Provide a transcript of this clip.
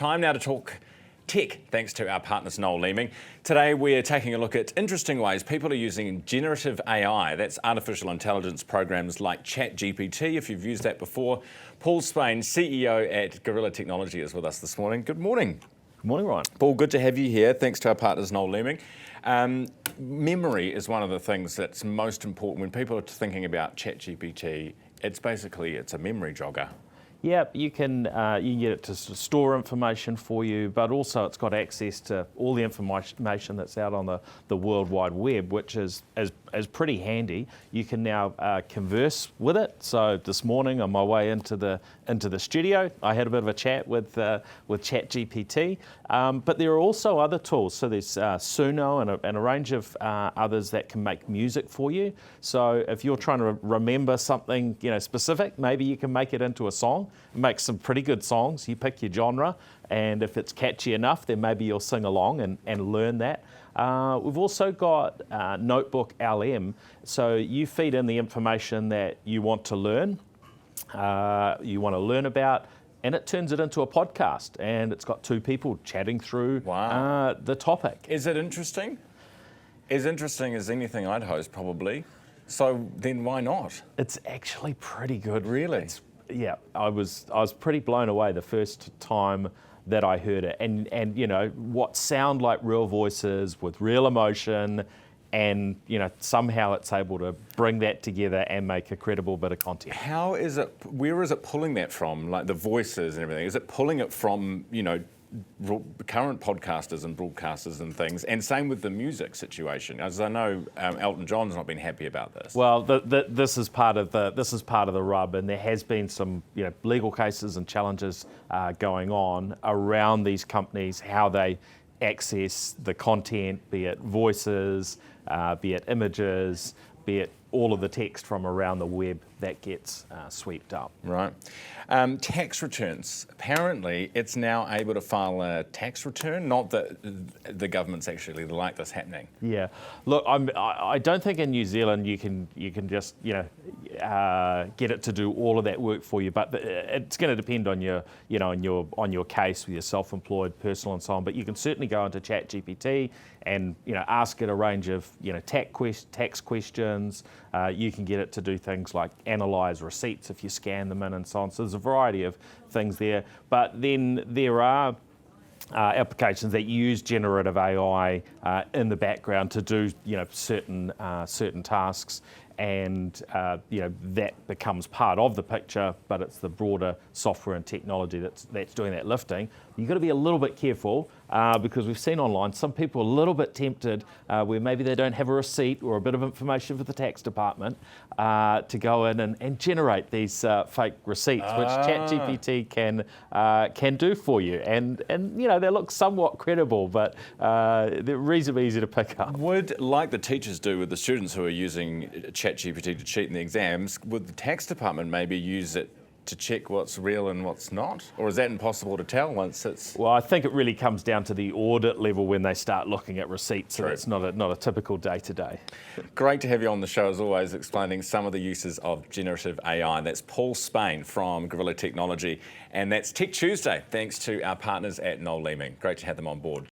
time now to talk tech, thanks to our partners Noel Leeming. Today we're taking a look at interesting ways people are using generative AI, that's artificial intelligence programs like ChatGPT, if you've used that before. Paul Spain, CEO at Gorilla Technology, is with us this morning. Good morning. Good morning, Ryan. Paul, good to have you here. Thanks to our partners Noel Leeming. Memory is one of the things that's most important when people are thinking about ChatGPT. It's a memory jogger. Yeah, you can get it to store information for you, but also it's got access to all the information that's out on the World Wide Web, which is pretty handy. You can now converse with it. So this morning on my way into the studio, I had a bit of a chat with ChatGPT. But there are also other tools. So there's Suno and a range of others that can make music for you. So if you're trying to remember something specific, maybe you can make it into a song. It makes some pretty good songs. You pick your genre, and if it's catchy enough, then maybe you'll sing along and learn that. We've also got Notebook LM, so you feed in the information that you want to learn, about, and it turns it into a podcast, and it's got two people chatting through the topic. Is it interesting? As interesting as anything I'd host, probably. So then why not? It's actually pretty good. Really? Yeah, I was pretty blown away the first time that I heard it, and what sound like real voices with real emotion, and somehow it's able to bring that together and make a credible bit of content. How is it? Where is it pulling that from? Like the voices and everything? Is it pulling it from current podcasters and broadcasters and things? And same with the music situation, as I know Elton John's not been happy about this. Well, this is part of the rub, and there has been some legal cases and challenges going on around these companies, how they access the content, be it voices, be it images, be it all of the text from around the web that gets swept up. Right. Tax returns. Apparently, it's now able to file a tax return. Not that the government's actually like this happening. Yeah. Look, I don't think in New Zealand you can just get it to do all of that work for you. But it's going to depend on on your case with your self-employed, personal, and so on. But you can certainly go into ChatGPT and ask it a range of tax questions. You can get it to do things like analyse receipts if you scan them in and so on. So there's a variety of things there. But then there are applications that use generative AI in the background to do certain tasks, and that becomes part of the picture, but it's the broader software and technology that's doing that lifting. You've got to be a little bit careful because we've seen online some people are a little bit tempted where maybe they don't have a receipt or a bit of information for the tax department to go in and generate these fake receipts, which ChatGPT can do for you, and they look somewhat credible, but they're reasonably easy to pick up. Would, like the teachers do with the students who are using ChatGPT to cheat in the exams, would the tax department maybe use it to check what's real and what's not? Or is that impossible to tell once it's... Well, I think it really comes down to the audit level when they start looking at receipts. True. So it's not a typical day-to-day. Great to have you on the show, as always, explaining some of the uses of generative AI. That's Paul Spain from Gorilla Technology. And that's Tech Tuesday, thanks to our partners at Noel Leeming. Great to have them on board.